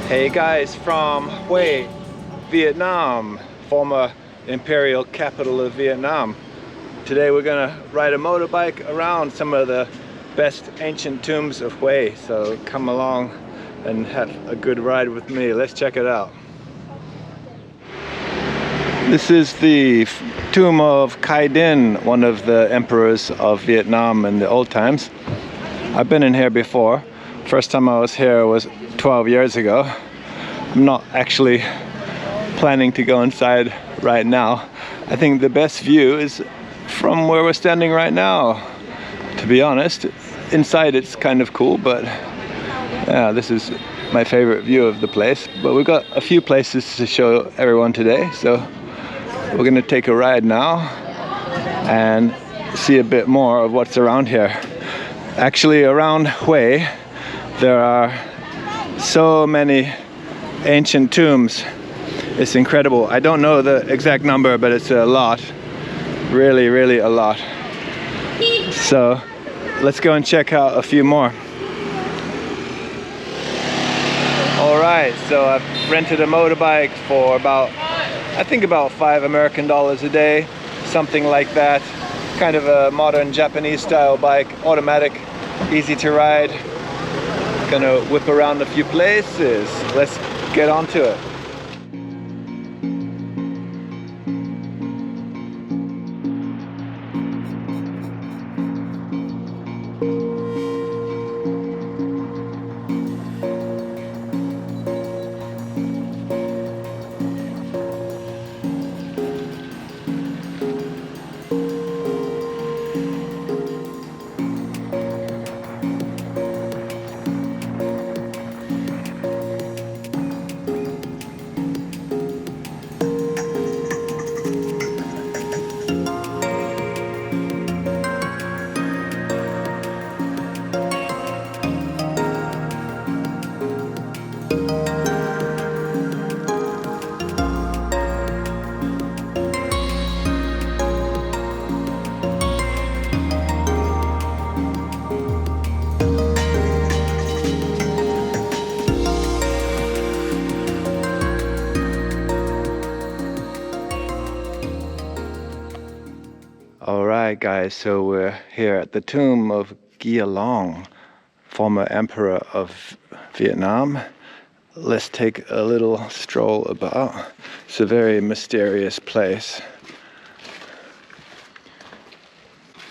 Hey guys, from Hue, Vietnam, former imperial capital of Vietnam. Today we're gonna ride a motorbike around some of the best ancient tombs of Hue. So come along and have a good ride with me. Let's check it out. This is the tomb of Khải Định, one of the emperors of Vietnam in the old times. I've been in here before. First time I was here was 12 years ago. I'm not actually planning to go inside right now. I think the best view is from where we're standing right now. To be honest, inside it's kind of cool, but yeah, this is my favorite view of the place. But we've got a few places to show everyone today, so we're gonna take a ride now and see a bit more of what's around here. Actually, around Hue, there are so many ancient tombs. It's incredible. I don't know the exact number, but it's a lot. Really a lot. So let's go and check out a few more. Alright, so I've rented a motorbike for about $5 American a day, something like that. Kind of a modern Japanese style bike, automatic, easy to ride. Gonna whip around a few places. Let's get onto it. Alright guys, so we're here at the tomb of Gia Long, former emperor of Vietnam. Let's take a little stroll about. It's a very mysterious place.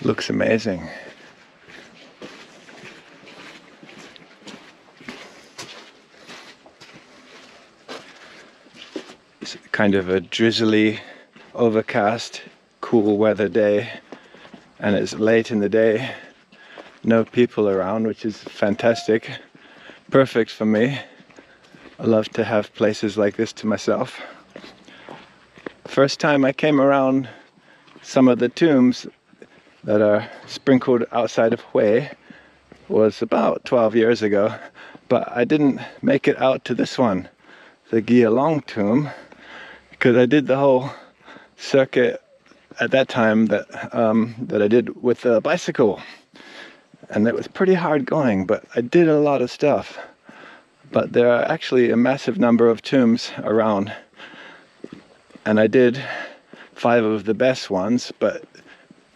Looks amazing. It's kind of a drizzly, overcast, cool weather day, and it's late in the day. No people around, which is fantastic. Perfect for me. I love to have places like this to myself. First time I came around some of the tombs that are sprinkled outside of Hue was about 12 years ago, but I didn't make it out to this one, the Gia Long tomb, because I did the whole circuit at that time that I did with a bicycle, and it was pretty hard going, but I did a lot of stuff. But there are actually a massive number of tombs around, and I did 5 of the best ones, but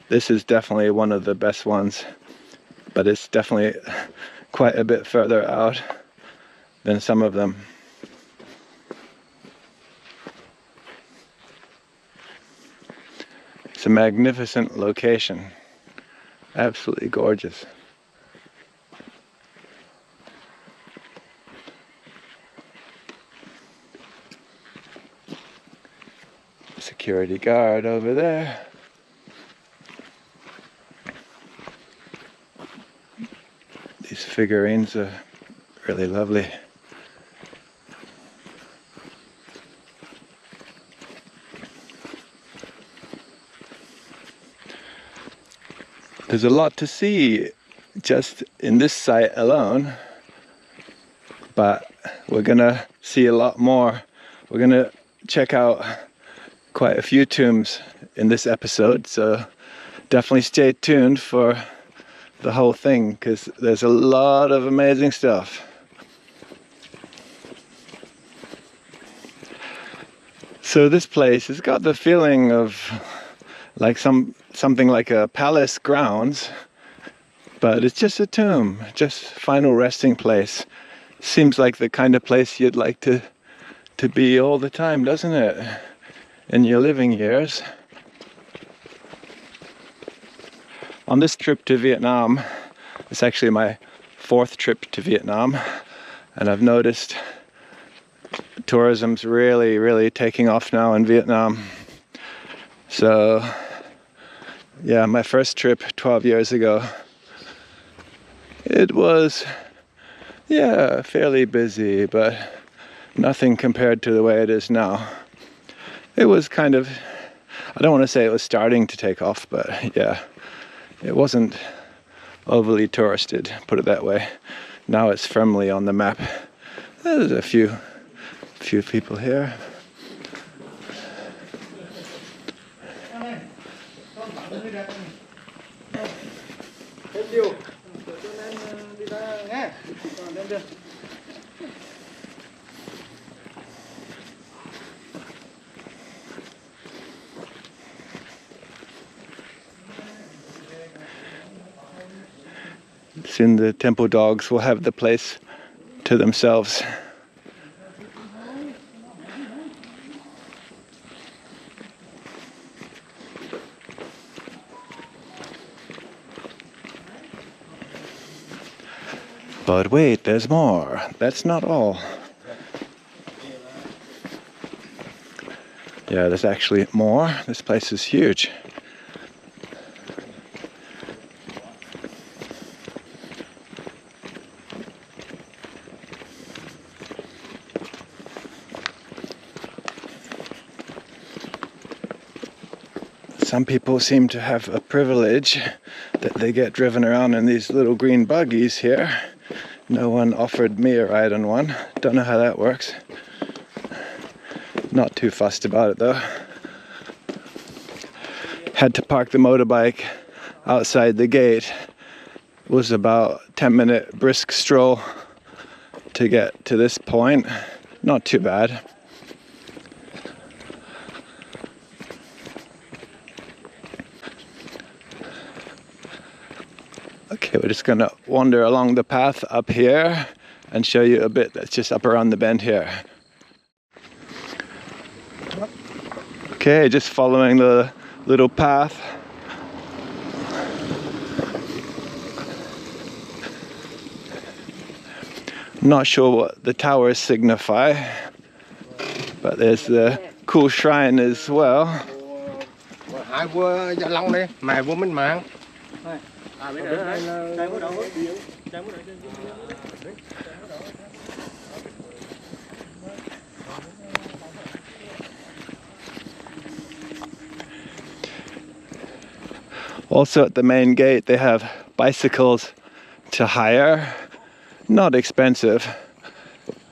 this is definitely one of the best ones, but it's definitely quite a bit further out than some of them. It's a magnificent location, absolutely gorgeous. Security guard over there. These figurines are really lovely. There's a lot to see just in this site alone, but we're gonna see a lot more. We're gonna check out quite a few tombs in this episode, so definitely stay tuned for the whole thing, because there's a lot of amazing stuff. So this place has got the feeling of like something like a palace grounds, but it's just a tomb, just final resting place. Seems like the kind of place you'd like to be all the time, doesn't it? In your living years. On this trip to Vietnam, it's actually my 4th trip to Vietnam, and I've noticed tourism's really taking off now in Vietnam. So yeah, my first trip 12 years ago, it was, yeah, fairly busy, but nothing compared to the way it is now. It was kind of, I don't want to say it was starting to take off, but yeah, it wasn't overly touristed, put it that way. Now it's firmly on the map. There's a few people here. Soon the temple dogs will have the place to themselves. But wait, there's more. That's not all. Yeah, there's actually more. This place is huge. Some people seem to have a privilege that they get driven around in these little green buggies here. No one offered me a ride on one. Don't know how that works. Not too fussed about it though. Had to park the motorbike outside the gate. It was about a 10-minute brisk stroll to get to this point. Not too bad. Okay, we're just gonna wander along the path up here and show you a bit that's just up around the bend here. Okay, just following the little path. I'm not sure what the towers signify, but there's the cool shrine as well. Hai vua Gia Long đây, mẹ vua Minh Mạng. Also at the main gate they have bicycles to hire. Not expensive.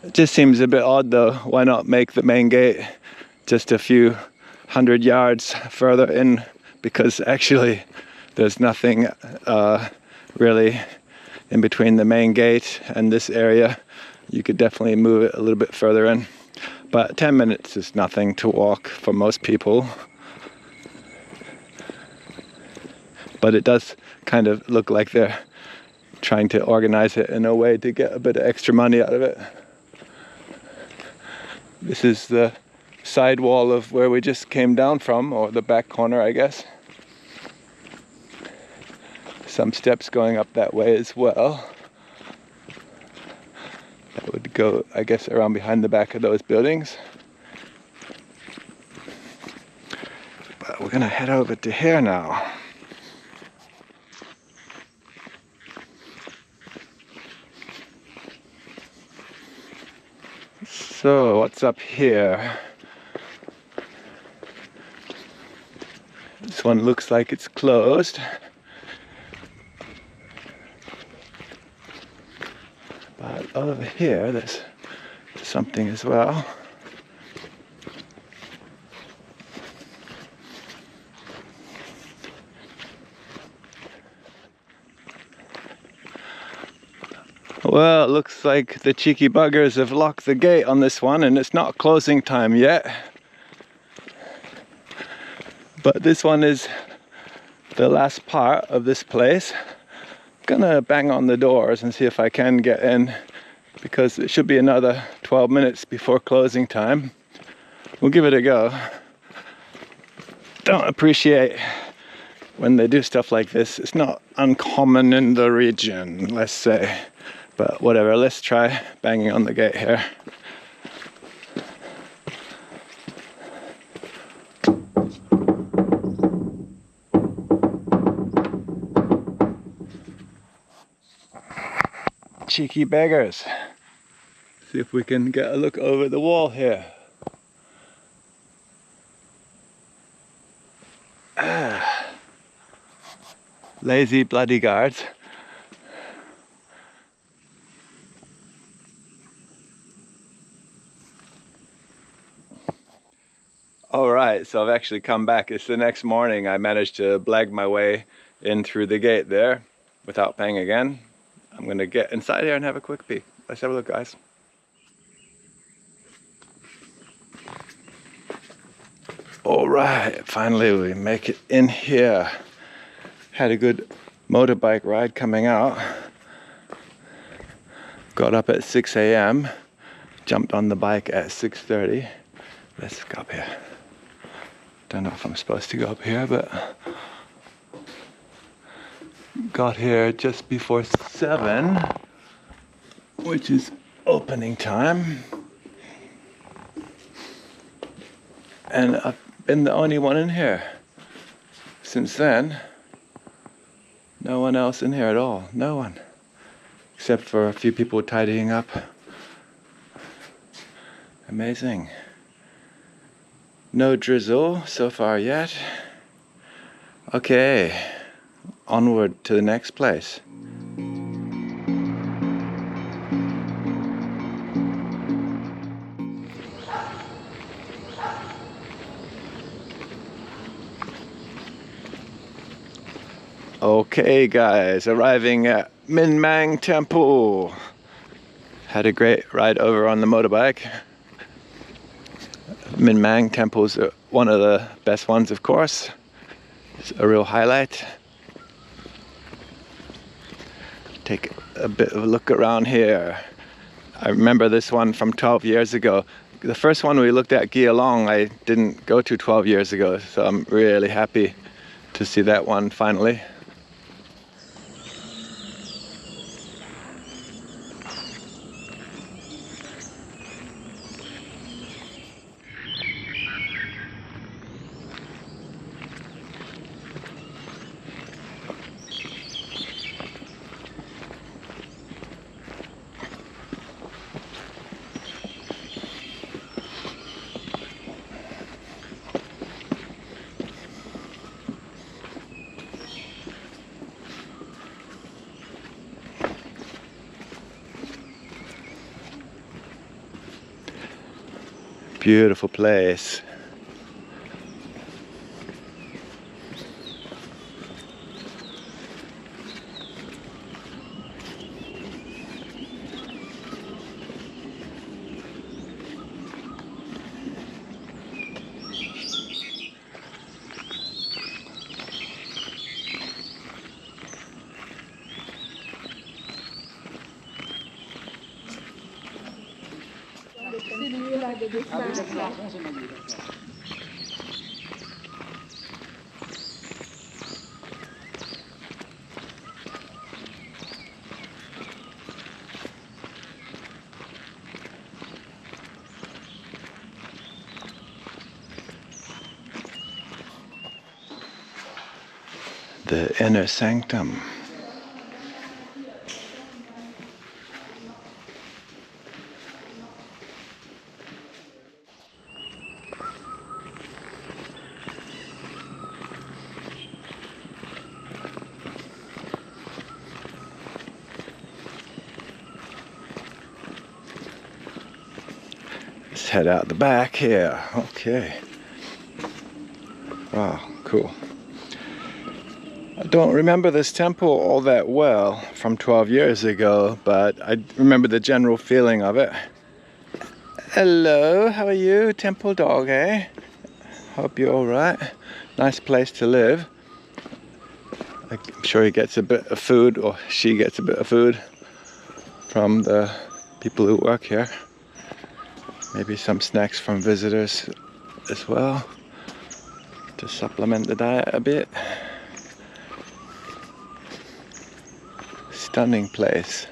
It just seems a bit odd though. Why not make the main gate just a few 100 yards further in? Because actually there's nothing really in between the main gate and this area. You could definitely move it a little bit further in. But 10 minutes is nothing to walk for most people. But it does kind of look like they're trying to organize it in a way to get a bit of extra money out of it. This is the side wall of where we just came down from, or the back corner, I guess. Some steps going up that way as well. That would go, I guess, around behind the back of those buildings. But we're gonna head over to here now. So, what's up here? This one looks like it's closed. But over here, there's something as well. Well, it looks like the cheeky buggers have locked the gate on this one and it's not closing time yet. But this one is the last part of this place. Gonna bang on the doors and see if I can get in, because it should be another 12 minutes before closing time. We'll give it a go. Don't appreciate when they do stuff like this. It's not uncommon in the region, let's say. But whatever, let's try banging on the gate here. Cheeky beggars. See if we can get a look over the wall here. Lazy bloody guards. Alright, so I've actually come back. It's the next morning. I managed to blag my way in through the gate there without paying again. I'm gonna get inside here and have a quick peek. Let's have a look, guys. Alright, finally we make it in here. Had a good motorbike ride coming out. Got up at 6 a.m. Jumped on the bike at 6:30. Let's go up here. Don't know if I'm supposed to go up here, but got here just before 7, which is opening time. And I've been the only one in here. Since then, no one else in here at all. No one. Except for a few people tidying up. Amazing. No drizzle so far yet. Okay, onward to the next place. Okay guys, arriving at Minh Mạng Temple. Had a great ride over on the motorbike. Minh Mạng Temple's one of the best ones, of course. It's a real highlight. Take a bit of a look around here. I remember this one from 12 years ago. The first one we looked at, Gia Long, I didn't go to 12 years ago, so I'm really happy to see that one finally. Beautiful place. The inner sanctum. Let's head out the back here. Okay. Wow, cool. I don't remember this temple all that well from 12 years ago, but I remember the general feeling of it. Hello, how are you? Temple dog, eh? Hope you're alright. Nice place to live. I'm sure he gets a bit of food, or she gets a bit of food from the people who work here. Maybe some snacks from visitors as well to supplement the diet a bit. Stunning place.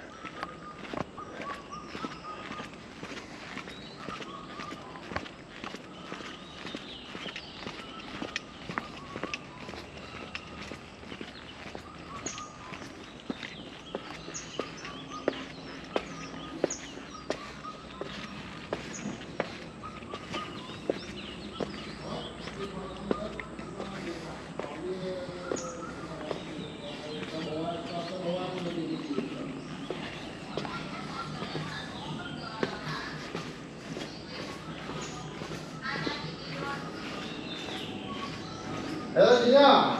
Hello, Gia.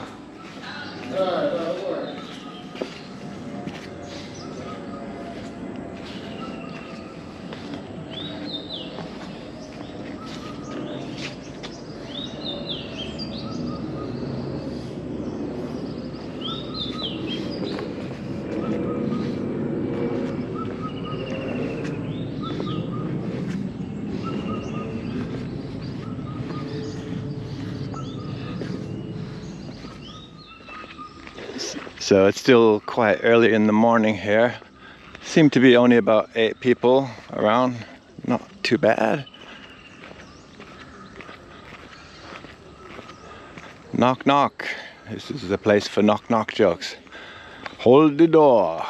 Rồi, đúng rồi. So it's still quite early in the morning here. Seem to be only about 8 people around. Not too bad. Knock knock. This is the place for knock knock jokes. Hold the door.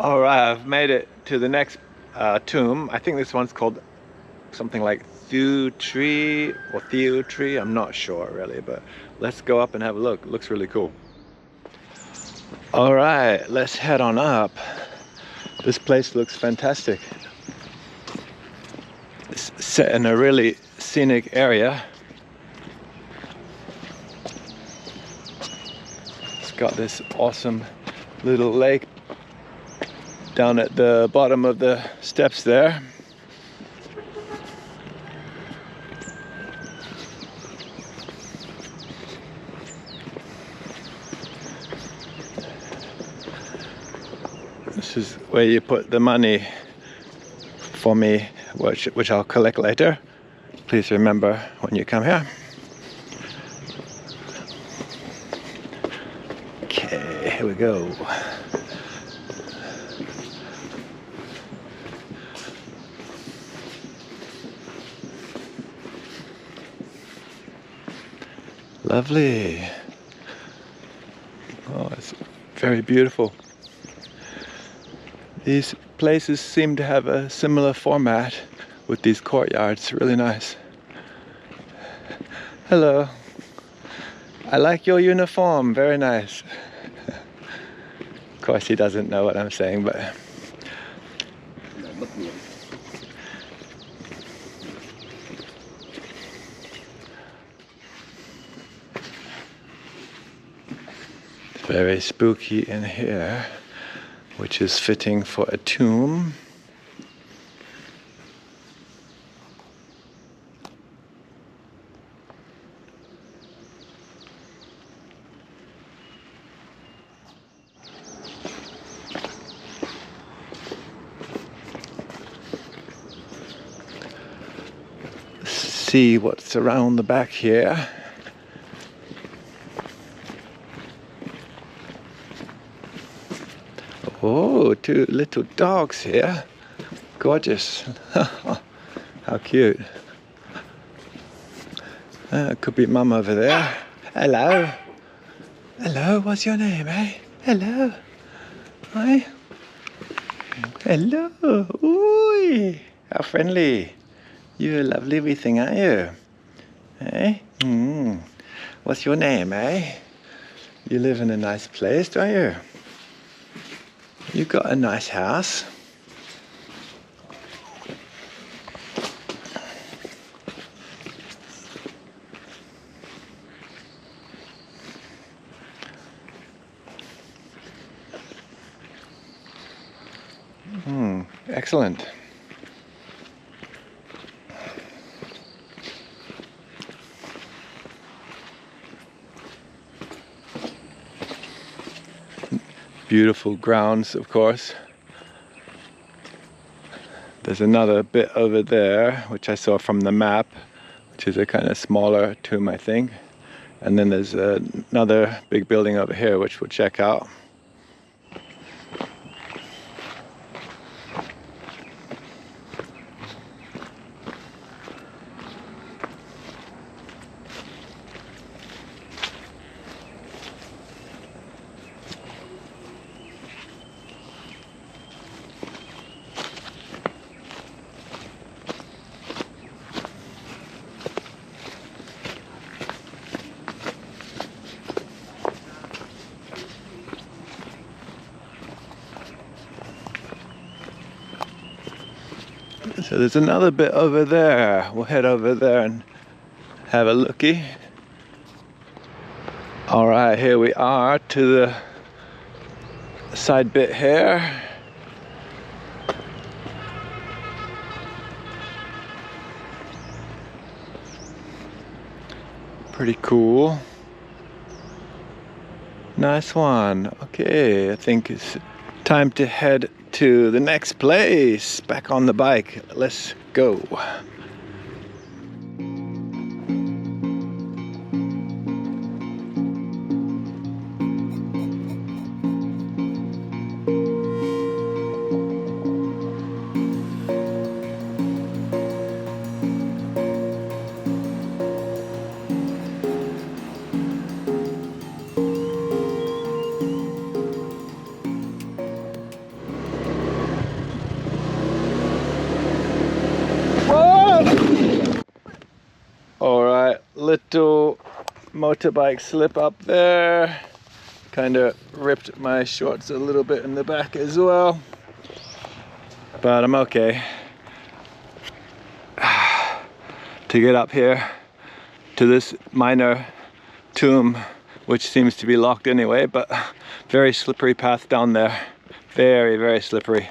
Alright, I've made it to the next tomb. I think this one's called something like Thiệu Trị or Thiệu Trị. I'm not sure really, but let's go up and have a look. It looks really cool. Alright, let's head on up. This place looks fantastic. It's set in a really scenic area. It's got this awesome little lake down at the bottom of the steps there. This is where you put the money for me, which I'll collect later. Please remember when you come here. Okay, here we go. Lovely. Oh, it's very beautiful. These places seem to have a similar format with these courtyards. Really nice. Hello. I like your uniform. Very nice. Of course, he doesn't know what I'm saying, but very spooky in here, which is fitting for a tomb. Let's see what's around the back here. Oh, 2 little dogs here. Gorgeous. How cute. Could be Mum over there. Hello. Hello, what's your name, eh? Hello. Hi. Hello. Ooh, how friendly. You're a lovely wee thing, aren't you? Hey? What's your name, eh? You live in a nice place, don't you? You got a nice house. Excellent. Beautiful grounds, of course. There's another bit over there, which I saw from the map, which is a kind of smaller tomb, I think. And then there's another big building over here, which we'll check out. So there's another bit over there. We'll head over there and have a looky. All right, here we are to the side bit here. Pretty cool. Nice one. Okay, I think it's time to head to the next place. Back on the bike. Let's go. Alright, little motorbike slip up there. Kind of ripped my shorts a little bit in the back as well. But I'm okay. To get up here to this minor tomb, which seems to be locked anyway, but very slippery path down there. Very, very slippery.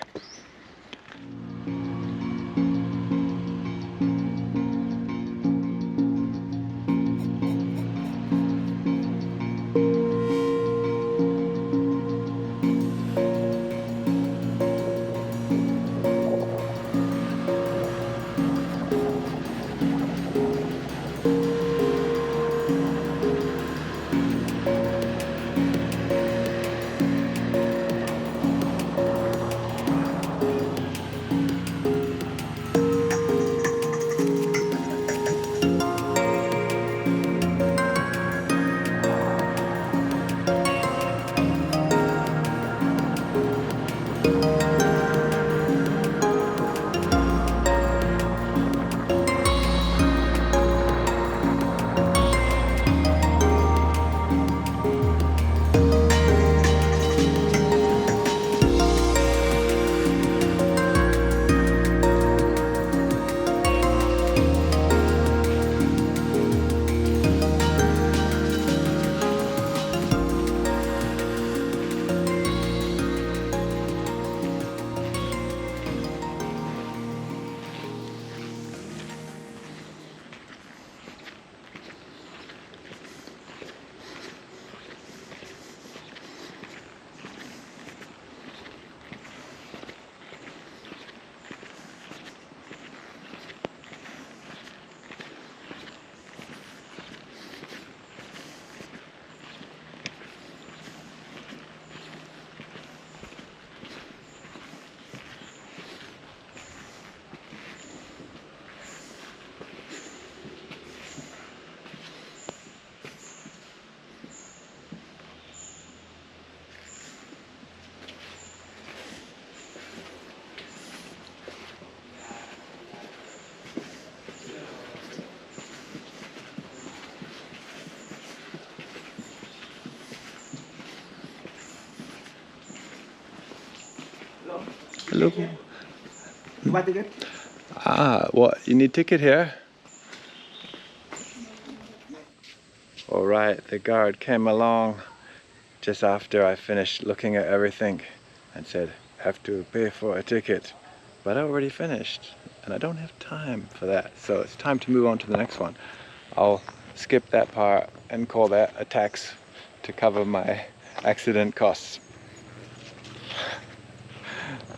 Hello. You buy ticket? Ah, what? You need ticket here? All right, the guard came along just after I finished looking at everything and said, have to pay for a ticket. But I already finished and I don't have time for that. So it's time to move on to the next one. I'll skip that part and call that a tax to cover my accident costs.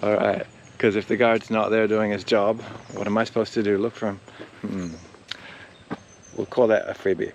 All right, because if the guard's not there doing his job, what am I supposed to do? Look for him? We'll call that a freebie.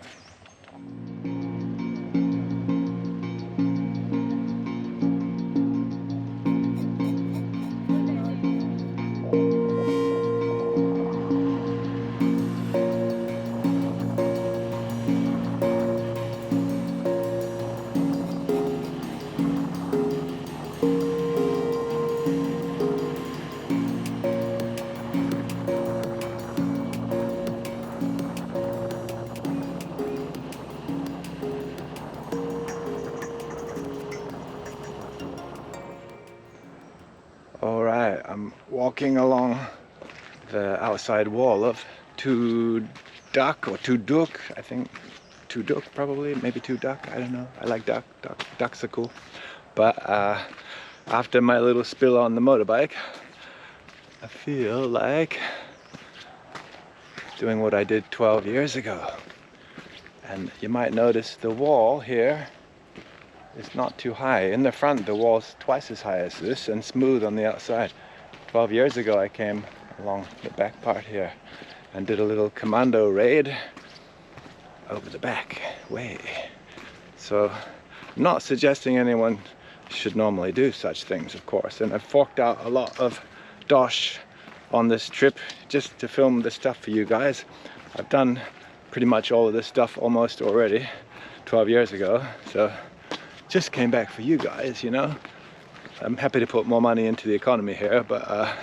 Alright, I'm walking along the outside wall of Tu Duck or Tu Duk, I think Tu Duk probably, maybe Tu Duck, I don't know. I like ducks are cool. But after my little spill on the motorbike, I feel like doing what I did 12 years ago. And you might notice the wall here is not too high. In the front, the wall's twice as high as this and smooth on the outside. 12 years ago, I came along the back part here and did a little commando raid over the back way. So, I'm not suggesting anyone should normally do such things, of course. And I've forked out a lot of dosh on this trip just to film this stuff for you guys. I've done pretty much all of this stuff almost already 12 years ago. So, just came back for you guys, you know. I'm happy to put more money into the economy here, but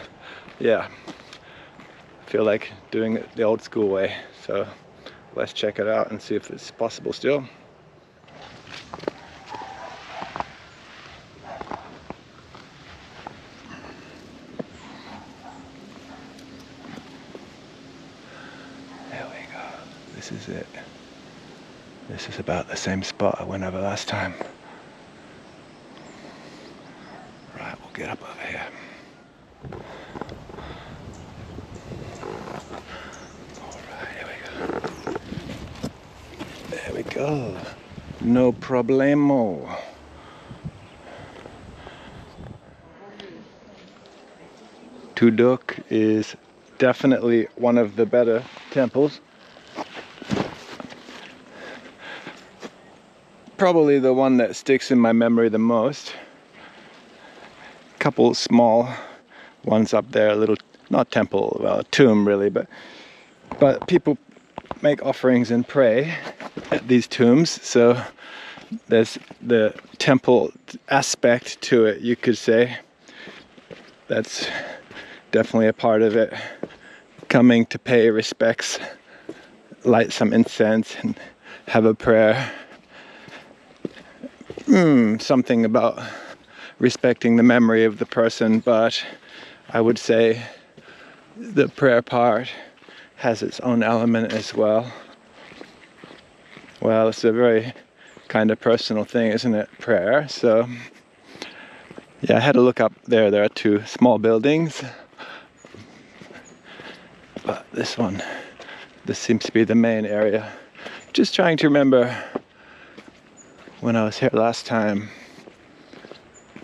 yeah, I feel like doing it the old school way. So let's check it out and see if it's possible still. There we go. This is it. This is about the same spot I went over last time. Right, we'll get up over here. Alright, here we go. There we go. No problemo. Tu Duk is definitely one of the better temples. Probably the one that sticks in my memory the most. Couple small ones up there, a little, not temple, well, a tomb really, but people make offerings and pray at these tombs, so there's the temple aspect to it, you could say. That's definitely a part of it. Coming to pay respects, light some incense and have a prayer. Something about respecting the memory of the person, but I would say the prayer part has its own element as well. Well, it's a very kind of personal thing, isn't it? Prayer. So yeah, I had a look up there. There are two small buildings, but this seems to be the main area. Just trying to remember when I was here last time.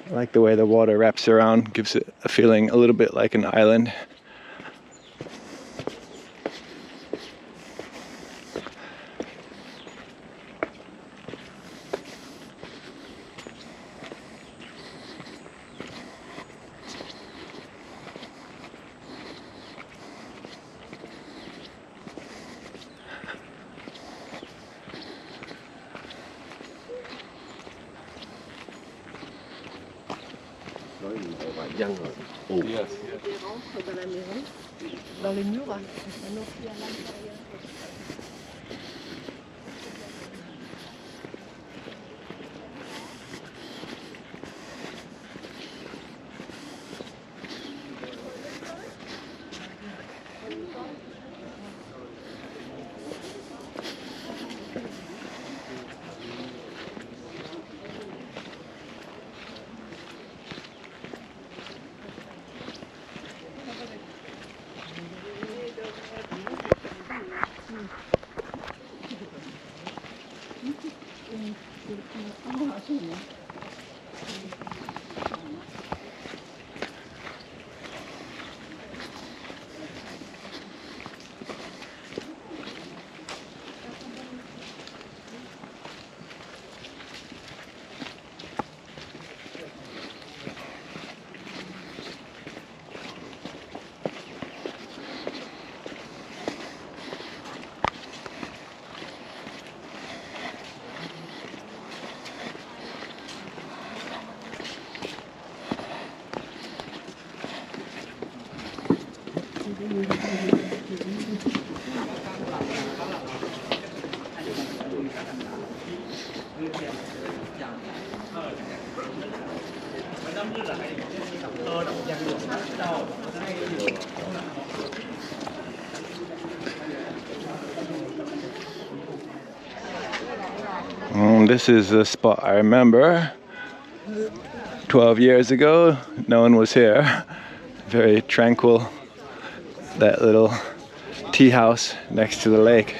I like the way the water wraps around, gives it a feeling a little bit like an island. Dân rồi. Yes, yes. Dans les murs, maintenant qu'il y a l'intérieur. This is a spot I remember 12 years ago. No one was here. Very tranquil. That little tea house next to the lake.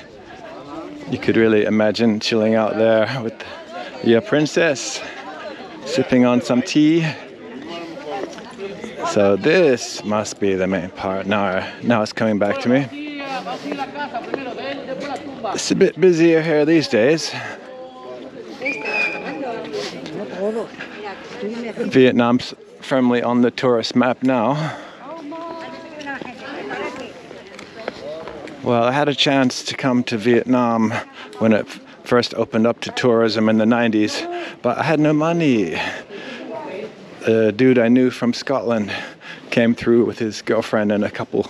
You could really imagine chilling out there with your princess, sipping on some tea. So this must be the main part. Now it's coming back to me. It's a bit busier here these days. Vietnam's firmly on the tourist map now. Well, I had a chance to come to Vietnam when it first opened up to tourism in the 90s, but I had no money. A dude I knew from Scotland came through with his girlfriend and a couple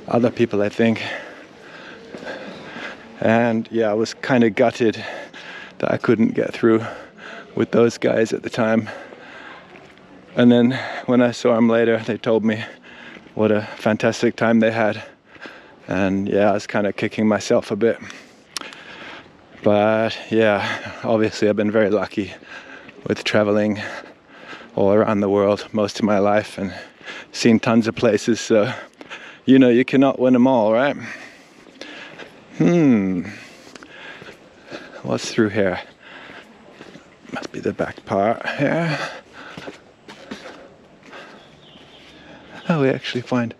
other people, I think. And yeah, I was kind of gutted that I couldn't get through with those guys at the time. And then when I saw them later, they told me what a fantastic time they had. And yeah, I was kind of kicking myself a bit. But yeah, obviously I've been very lucky with traveling all around the world most of my life and seen tons of places. So, you know, you cannot win them all, right? What's through here? Must be the back part here. Oh, we actually find a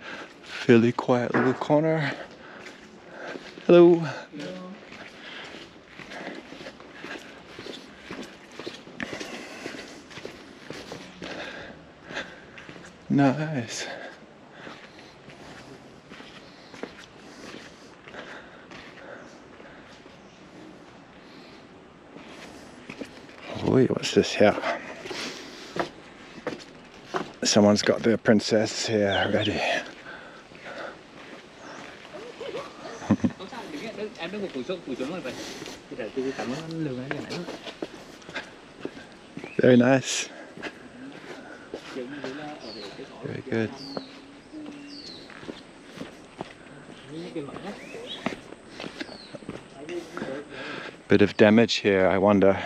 fairly quiet little corner. Hello. Nice. Wait, what's this here? Someone's got their princess here ready. Very nice. Very good. Bit of damage here. I wonder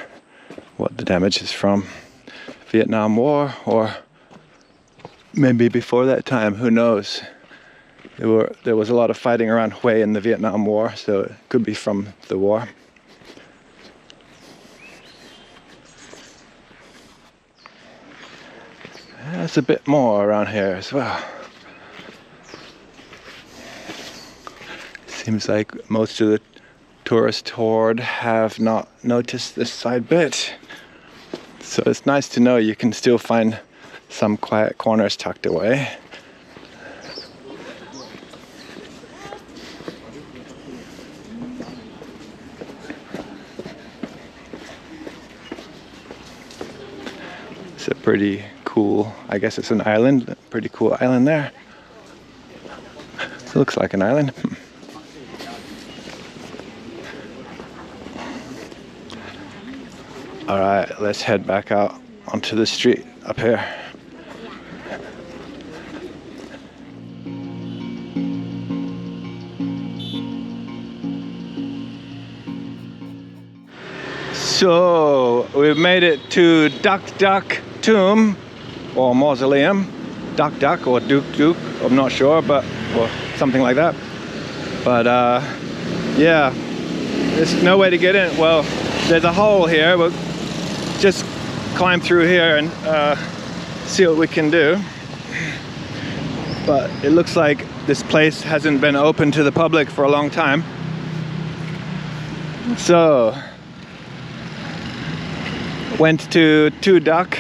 what the damage is from. Vietnam War or maybe before that time, who knows? There was a lot of fighting around Hue in the Vietnam War, so it could be from the war. There's a bit more around here as well. Seems like most of the tourist horde have not noticed this side bit. So it's nice to know you can still find some quiet corners tucked away. It's a pretty cool, I guess it's an island, pretty cool island there. It looks like an island. All right, let's head back out onto the street up here. So we've made it to Duck Duck Tomb or Mausoleum, Duck Duck or Duke Duke, I'm not sure, but or something like that. But yeah, there's no way to get in. Well, there's a hole here. We'll just climb through here and see what we can do. But it looks like this place hasn't been open to the public for a long time. So went to Two Duck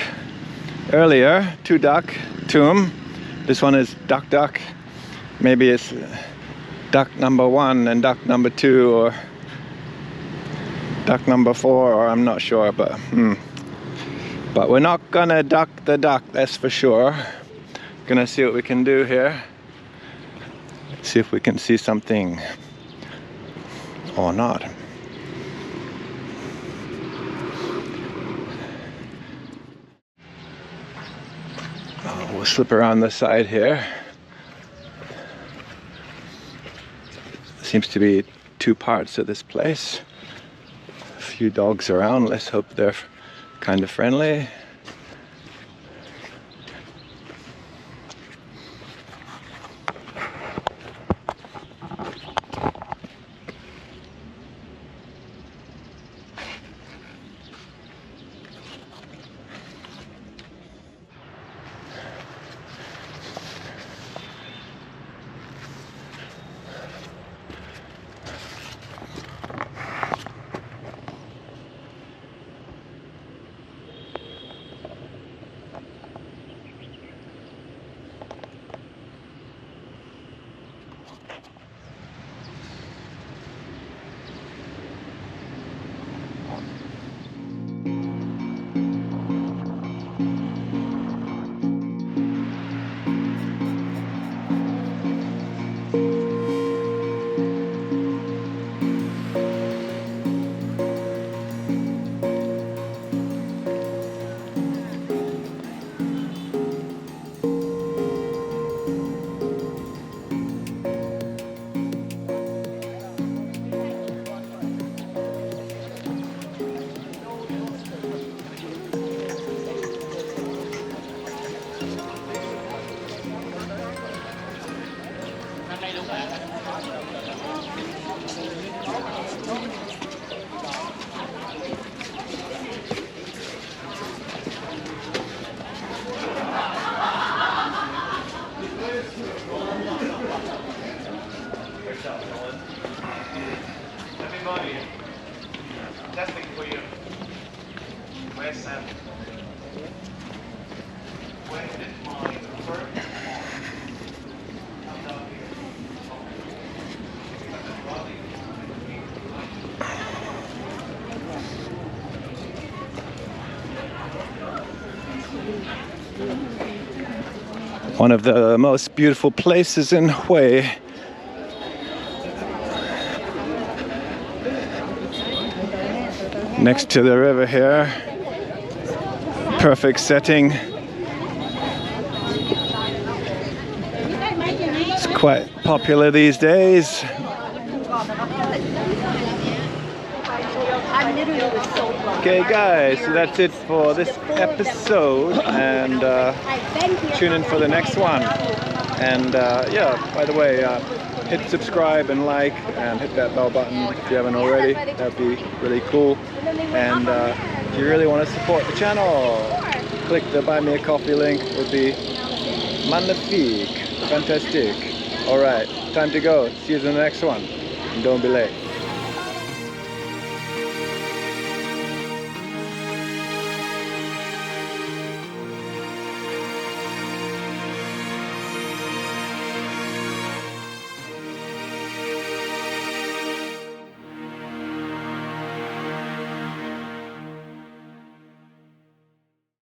earlier, Two Duck Tomb. This one is Duck Duck. Maybe it's duck number 1 and duck number 2 or duck number 4, or I'm not sure, but we're not gonna duck the duck, that's for sure. Gonna see what we can do here. See if we can see something or not. Oh, we'll slip around the side here. Seems to be two parts of this place. A few dogs around. Let's hope they're kind of friendly. Testing for you. Where's Sam? Where did my first come down here? One of the most beautiful places in Hue. Next to the river here. Perfect setting. It's quite popular these days. Okay guys, so that's it for this episode, and tune in for the next one. And yeah, by the way, hit subscribe and like and hit that bell button if you haven't already. That'd be really cool. And if you really want to support the channel, click the buy me a coffee link. It would be magnifique, fantastic. Alright, time to go. See you in the next one. And don't be late.